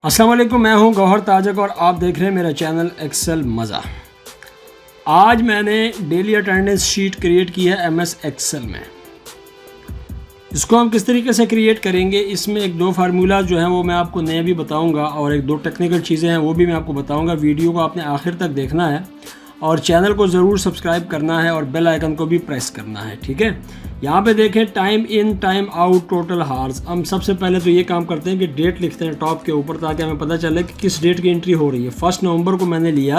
अस्सलाम वालेकुम, मैं हूं गौहर ताजक और आप देख रहे हैं मेरा चैनल एक्सेल मज़ा। आज मैंने डेली अटेंडेंस शीट क्रिएट की है एमएस एक्सेल में। इसको हम किस तरीके से क्रिएट करेंगे, इसमें एक दो फार्मूला जो हैं वो मैं आपको नए भी बताऊंगा और एक दो टेक्निकल चीज़ें हैं वो भी मैं आपको बताऊंगा। वीडियो को आपने आखिर तक देखना है और चैनल को ज़रूर सब्सक्राइब करना है और बेल आइकन को भी प्रेस करना है, ठीक है। यहाँ पे देखें time in time out total hours. हम सबसे पहले तो ये काम करते हैं कि डेट लिखते हैं टॉप के ऊपर ताकि हमें पता चले कि किस डेट की एंट्री हो रही है। 1 नवंबर को मैंने लिया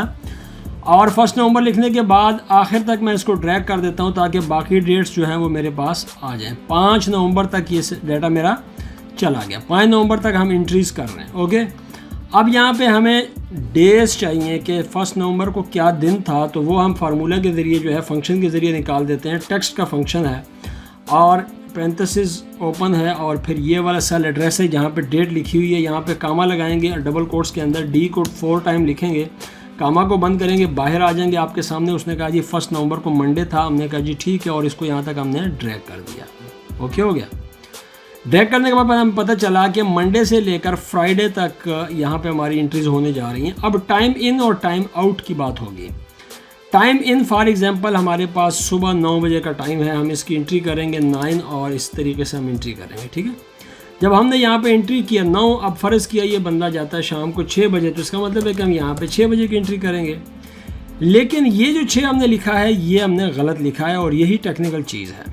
और 1 नवंबर लिखने के बाद आखिर तक मैं इसको ड्रैग कर देता हूँ ताकि बाकी डेट्स जो हैं वो मेरे पास आ जाएँ। 5 नवंबर तक ये डाटा मेरा चला गया। 5 नवंबर तक हम एंट्रीज़ कर रहे हैं, ओके। अब यहाँ पे हमें डेज चाहिए कि 1 नवंबर को क्या दिन था, तो वो हम फार्मूला के ज़रिए जो है फंक्शन के ज़रिए निकाल देते हैं। टेक्स्ट का फंक्शन है और पेरेंथेसिस ओपन है और फिर ये वाला सेल एड्रेस है जहाँ पे डेट लिखी हुई है। यहाँ पे कामा लगाएंगे और डबल कोट्स के अंदर डी को 4 टाइम लिखेंगे, कामा को बंद करेंगे, बाहर आ जाएंगे आपके सामने। उसने कहा जी 1 नवंबर को मंडे था, हमने कहा जी ठीक है और इसको यहाँ तक हमने ड्रैग कर दिया, ओके हो गया। ड्रैग करने के बाद हमें पता चला कि मंडे से लेकर फ्राइडे तक यहाँ पे हमारी एंट्रीज होने जा रही हैं। अब टाइम इन और टाइम आउट की बात होगी। टाइम इन फॉर एग्जांपल हमारे पास सुबह 9 बजे का टाइम है, हम इसकी एंट्री करेंगे 9 और इस तरीके से हम एंट्री करेंगे, ठीक है। जब हमने यहाँ पे एंट्री किया 9, अब फ़र्ज़ किया ये बंदा जाता है शाम को 6 बजे, तो इसका मतलब है कि हम यहाँ पे 6 बजे की एंट्री करेंगे। लेकिन ये जो 6 हमने लिखा है ये हमने गलत लिखा है और यही टेक्निकल चीज़ है।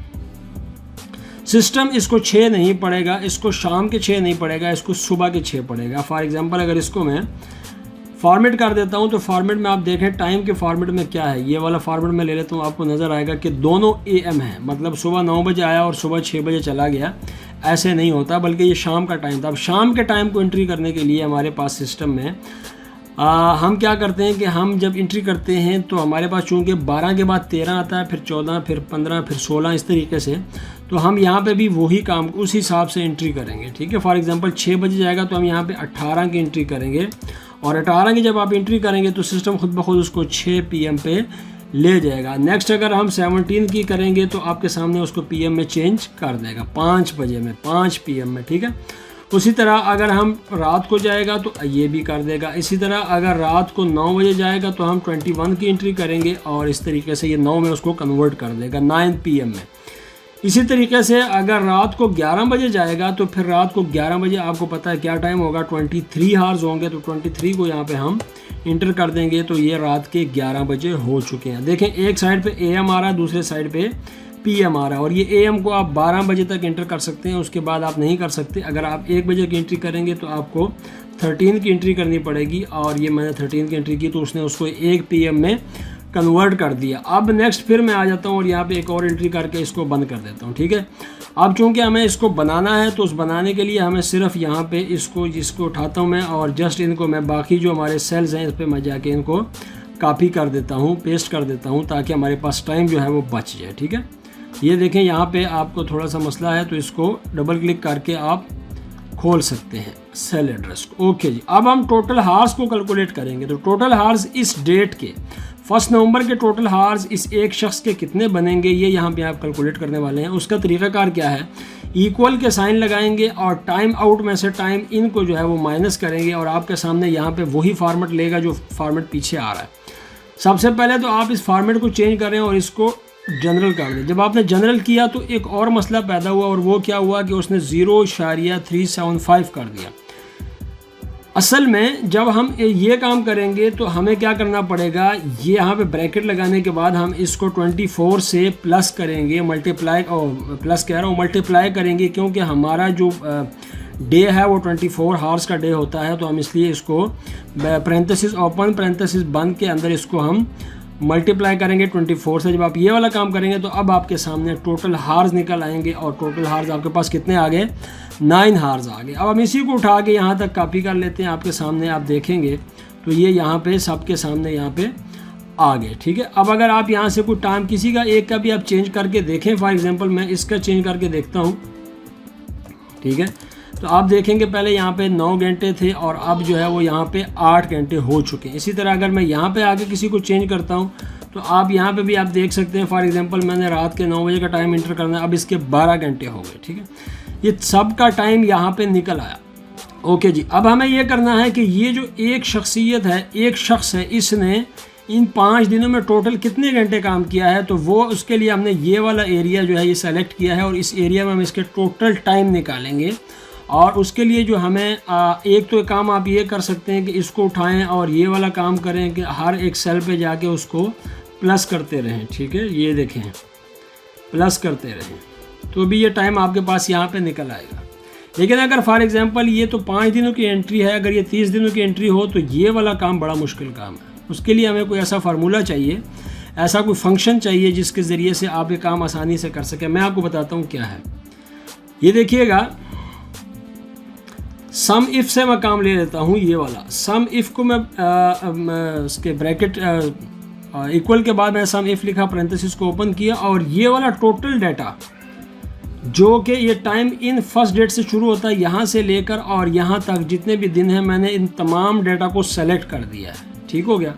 सिस्टम इसको 6 नहीं पड़ेगा, इसको शाम के 6 नहीं पड़ेगा, इसको सुबह के 6 पड़ेगा। फॉर एग्जांपल अगर इसको मैं फॉर्मेट कर देता हूं तो फॉर्मेट में आप देखें टाइम के फॉर्मेट में क्या है, ये वाला फॉर्मेट में ले लेता हूं, आपको नज़र आएगा कि दोनों AM है, मतलब सुबह 9 बजे आया और सुबह 6 बजे चला गया। ऐसे नहीं होता, बल्कि ये शाम का टाइम था। अब शाम के टाइम को एंट्री करने के लिए हमारे पास सिस्टम में हम क्या करते हैं कि हम जब एंट्री करते हैं तो हमारे पास चूँकि 12 के बाद 13 आता है, फिर 14, फिर 15, फिर 16, इस तरीके से। तो हम यहाँ पे भी वही काम उस हिसाब से एंट्री करेंगे, ठीक है। फॉर एग्जांपल 6 बजे जाएगा तो हम यहाँ पे 18 की एंट्री करेंगे और 18 की जब आप एंट्री करेंगे तो सिस्टम खुद ब खुद उसको 6 PM पे ले जाएगा। नेक्स्ट अगर हम 17 की करेंगे तो आपके सामने उसको PM में चेंज कर देगा, 5 बजे में, 5 PM में, ठीक है। उसी तरह अगर हम रात को जाएगा तो ये भी कर देगा। इसी तरह अगर रात को 9 बजे जाएगा तो हम 21 की एंट्री करेंगे और इस तरीके से ये 9 में उसको कन्वर्ट कर देगा, 9 PM में। इसी तरीके से अगर रात को 11 बजे जाएगा तो फिर रात को 11 बजे आपको पता है क्या टाइम होगा, 23 हार्स होंगे, तो 23 को यहाँ पे हम इंटर कर देंगे तो ये रात के 11 बजे हो चुके हैं। देखें एक साइड पे AM आ रहा है, दूसरे साइड पे PM आ रहा है और ये AM को आप 12 बजे तक इंटर कर सकते हैं, उसके बाद आप नहीं कर सकते। अगर आप 1 बजे की एंट्री करेंगे तो आपको 13 की एंट्री करनी पड़ेगी और ये मैंने 13 की एंट्री की तो उसने उसको 1 PM में कन्वर्ट कर दिया। अब नेक्स्ट फिर मैं आ जाता हूँ और यहाँ पे एक और एंट्री करके इसको बंद कर देता हूँ, ठीक है। अब चूँकि हमें इसको बनाना है तो उस बनाने के लिए हमें सिर्फ यहाँ पे इसको उठाता हूँ मैं और जस्ट इनको मैं बाकी जो हमारे सेल्स हैं इस पर मैं जाके इनको कॉपी कर देता हूँ, पेस्ट कर देता हूँ ताकि हमारे पास टाइम जो है वो बच जाए, ठीक है। ये देखें यहाँ पे आपको थोड़ा सा मसला है तो इसको डबल क्लिक करके आप खोल सकते हैं सेल एड्रेस को, ओके जी। अब हम टोटल हार्स को कैलकुलेट करेंगे तो टोटल हार्स इस डेट के 1 नवंबर के टोटल हार्स इस एक शख्स के कितने बनेंगे ये यहाँ पे आप कैलकुलेट करने वाले हैं। उसका तरीक़ाकार क्या है, इक्वल के साइन लगाएंगे और टाइम आउट में से टाइम इन को जो है वो माइनस करेंगे और आपके सामने यहाँ पे वही फार्मेट लेगा जो फार्मेट पीछे आ रहा है। सबसे पहले तो आप इस फार्मेट को चेंज करें और इसको जनरल कर दें। जब आपने जनरल किया तो एक और मसला पैदा हुआ और वो क्या हुआ कि उसने 0.375 कर दिया। असल में जब हम ये काम करेंगे तो हमें क्या करना पड़ेगा, ये यहाँ पे ब्रैकेट लगाने के बाद हम इसको 24 से प्लस करेंगे, मल्टीप्लाई मल्टीप्लाई करेंगे क्योंकि हमारा जो डे है वो 24 हार्स का डे होता है। तो हम इसलिए इसको पेरेंथेसिस ओपन पेरेंथेसिस बंद के अंदर इसको हम मल्टीप्लाई करेंगे 24 से। जब आप ये वाला काम करेंगे तो अब आपके सामने टोटल हार्स निकल आएंगे और टोटल हार्स आपके पास कितने आ गए, 9 हार्स आ गए। अब हम इसी को उठा के यहाँ तक कॉपी कर लेते हैं, आपके सामने आप देखेंगे तो ये यहाँ पे सबके सामने यहाँ पे आ गए, ठीक है। अब अगर आप यहाँ से कोई टाइम किसी का एक का भी आप चेंज करके देखें, फॉर एग्जांपल मैं इसका चेंज करके देखता हूँ, ठीक है। तो आप देखेंगे पहले यहाँ पे 9 घंटे थे और अब जो है वो यहाँ पे 8 घंटे हो चुके हैं। इसी तरह अगर मैं यहाँ पे आके किसी को चेंज करता हूँ तो आप यहाँ पे भी आप देख सकते हैं, फॉर एग्जांपल मैंने रात के 9 बजे का टाइम इंटर करना है, अब इसके 12 घंटे हो गए, ठीक है। ये सब का टाइम यहाँ पे निकल आया। ओके जी, अब हमें ये करना है कि ये जो एक शख्सियत है, एक शख्स है, इसने इन 5 दिनों में टोटल कितने घंटे काम किया है, तो वो उसके लिए हमने ये वाला एरिया जो है ये सेलेक्ट किया है और इस एरिया में हम इसके टोटल टाइम निकालेंगे। और उसके लिए जो हमें एक तो काम आप ये कर सकते हैं कि इसको उठाएं और ये वाला काम करें कि हर एक सेल पे जाके उसको प्लस करते रहें, ठीक है, ये देखें प्लस करते रहें, तो भी ये टाइम आपके पास यहाँ पे निकल आएगा। लेकिन अगर फॉर एग्जांपल ये तो 5 दिनों की एंट्री है, अगर ये 30 दिनों की एंट्री हो तो ये वाला काम बड़ा मुश्किल काम है। उसके लिए हमें कोई ऐसा फार्मूला चाहिए, ऐसा कोई फंक्शन चाहिए जिसके ज़रिए से आप ये काम आसानी से कर सकें। मैं आपको बताता हूँ क्या है। ये देखिएगा, सम इफ़ से मैं काम ले लेता हूँ। ये वाला सम इफ़ को मैं उसके ब्रैकेट इक्वल के बाद मैं सम इफ़ लिखा, पैरेंथेसिस को ओपन किया और ये वाला टोटल डाटा जो कि ये टाइम इन फर्स्ट डेट से शुरू होता है यहाँ से लेकर और यहाँ तक जितने भी दिन हैं, मैंने इन तमाम डाटा को सेलेक्ट कर दिया है। ठीक हो गया।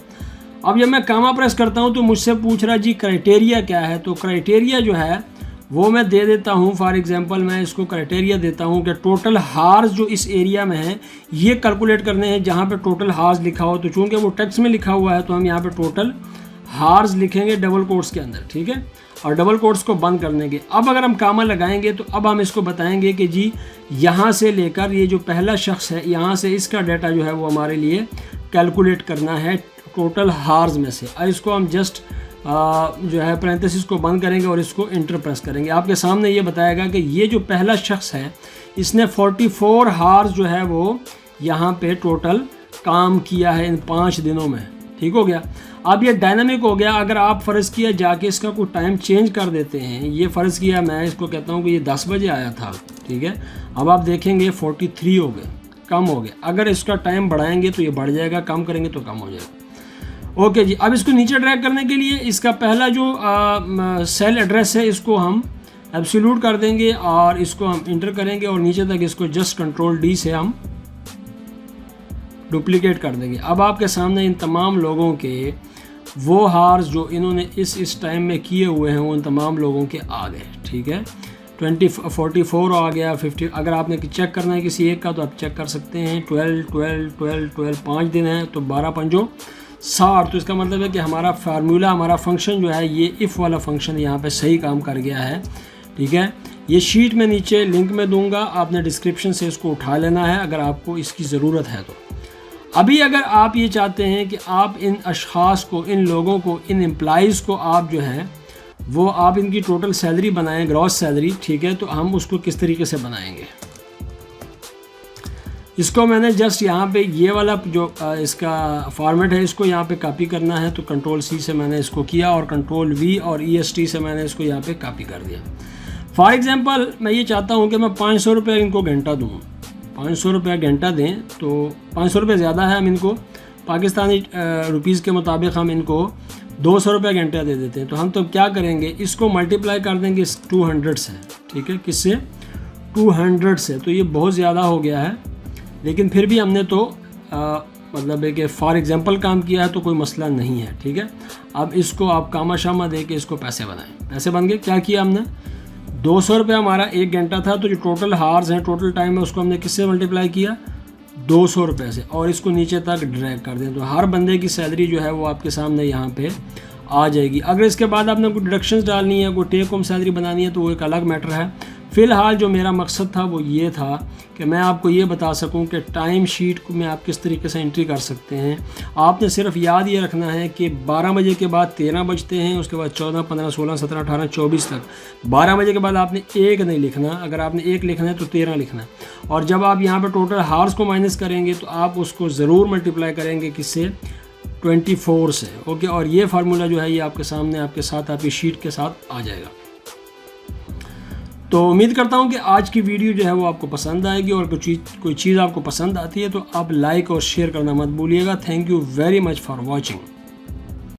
अब जब मैं कामा प्रेस करता हूँ तो मुझसे पूछ रहा जी क्राइटेरिया क्या है, तो क्राइटेरिया जो है वो मैं दे देता हूँ। फॉर एग्जांपल मैं इसको क्राइटेरिया देता हूँ कि टोटल हार्स जो इस एरिया में है ये कैलकुलेट करने हैं जहाँ पे टोटल हार्स लिखा हो। तो चूँकि वो टेक्स्ट में लिखा हुआ है तो हम यहाँ पे टोटल हार्स लिखेंगे डबल कोट्स के अंदर, ठीक है, और डबल कोट्स को बंद कर देंगे। अब अगर हम कामा लगाएंगे तो अब हम इसको बताएंगे कि जी यहाँ से लेकर ये जो पहला शख्स है यहाँ से इसका डाटा जो है वो हमारे लिए कैलकुलेट करना है टोटल हार्स में से। और इसको हम जस्ट जो है पैरेंथेसिस को बंद करेंगे और इसको इंटर प्रेस करेंगे। आपके सामने ये बताएगा कि ये जो पहला शख्स है इसने 44 हार्स जो है वो यहाँ पे टोटल काम किया है इन 5 दिनों में। ठीक हो गया। अब ये डायनामिक हो गया। अगर आप फ़र्ज़ किया जाके इसका कोई टाइम चेंज कर देते हैं, ये फ़र्ज़ किया मैं इसको कहता हूँ कि ये 10 बजे आया था, ठीक है, अब आप देखेंगे 43 हो गए, कम हो गया। अगर इसका टाइम बढ़ाएंगे तो ये बढ़ जाएगा, कम करेंगे तो कम हो जाएगा। ओके जी। अब इसको नीचे ड्रैग करने के लिए इसका पहला जो सेल एड्रेस है इसको हम एब्सोल्यूट कर देंगे और इसको हम इंटर करेंगे और नीचे तक इसको जस्ट कंट्रोल डी से हम डुप्लीकेट कर देंगे। अब आपके सामने इन तमाम लोगों के वो हार्स जो इन्होंने इस टाइम में किए हुए हैं वो उन तमाम लोगों के आ गए। ठीक है, 44 आ गया, 50। अगर आपने चेक करना है किसी एक का तो आप चेक कर सकते हैं। 12 5 दिन है तो 12 पंजो 60। तो इसका मतलब है कि हमारा फार्मूला, हमारा फंक्शन जो है ये इफ़ वाला फंक्शन यहाँ पे सही काम कर गया है। ठीक है, ये शीट में नीचे लिंक में दूंगा, आपने डिस्क्रिप्शन से इसको उठा लेना है अगर आपको इसकी ज़रूरत है तो। अभी अगर आप ये चाहते हैं कि आप इन अशख़ास को, इन लोगों को, इन एम्प्लॉइज़ को आप जो है वो आप इनकी टोटल सैलरी बनाएं, ग्रॉस सैलरी, ठीक है, तो हम उसको किस तरीके से बनाएंगे। इसको मैंने जस्ट यहाँ पे ये वाला जो इसका फॉर्मेट है इसको यहाँ पे कॉपी करना है तो कंट्रोल सी से मैंने इसको किया और कंट्रोल वी और EST से मैंने इसको यहाँ पे कॉपी कर दिया। फॉर एग्जांपल मैं ये चाहता हूँ कि मैं 500 रुपये इनको घंटा दूँ, 500 रुपये घंटा दें तो 500 रुपये ज़्यादा है, हम इनको पाकिस्तानी रुपीज़ के मुताबिक हम इनको 200 रुपये घंटा दे देते हैं। तो हम तो क्या करेंगे, इसको मल्टीप्लाई कर देंगे 200 से, ठीक है, किससे, 200 से। तो ये बहुत ज़्यादा हो गया है, लेकिन फिर भी हमने तो मतलब है कि फॉर एग्जांपल काम किया है तो कोई मसला नहीं है। ठीक है, अब इसको आप कामा शामा दे के इसको पैसे बनाएं। पैसे बन गए। क्या किया हमने, 200 रुपये हमारा 1 घंटा था, तो जो टोटल हार्स हैं, टोटल टाइम है, उसको हमने किससे मल्टीप्लाई किया, 200 रुपये से, और इसको नीचे तक ड्रैग कर दें तो हर बंदे की सैलरी जो है वो आपके सामने यहाँ पे आ जाएगी। अगर इसके बाद आपने कोई डिडक्शंस डालनी है, कोई टेक होम सैलरी बनानी है तो वो एक अलग मैटर है। फ़िलहाल जो मेरा मकसद था वो ये था कि मैं आपको ये बता सकूं कि टाइम शीट को में आप किस तरीके से एंट्री कर सकते हैं। आपने सिर्फ याद ये रखना है कि 12 बजे के बाद 13 बजते हैं, उसके बाद 14, 15, 16, 17, 18, 24 तक। 12 बजे के बाद आपने 1 नहीं लिखना, अगर आपने 1 लिखना है तो 13 लिखना है। और जब आप यहाँ पर टोटल हार्स को माइनस करेंगे तो आप उसको ज़रूर मल्टीप्लाई करेंगे किससे, 24 से। ओके, और ये फार्मूला जो है ये आपके सामने, आपके साथ, आपकी शीट के साथ आ जाएगा। तो उम्मीद करता हूँ कि आज की वीडियो जो है वो आपको पसंद आएगी, और कोई चीज़ आपको पसंद आती है तो आप लाइक और शेयर करना मत भूलिएगा। Thank you very much for watching.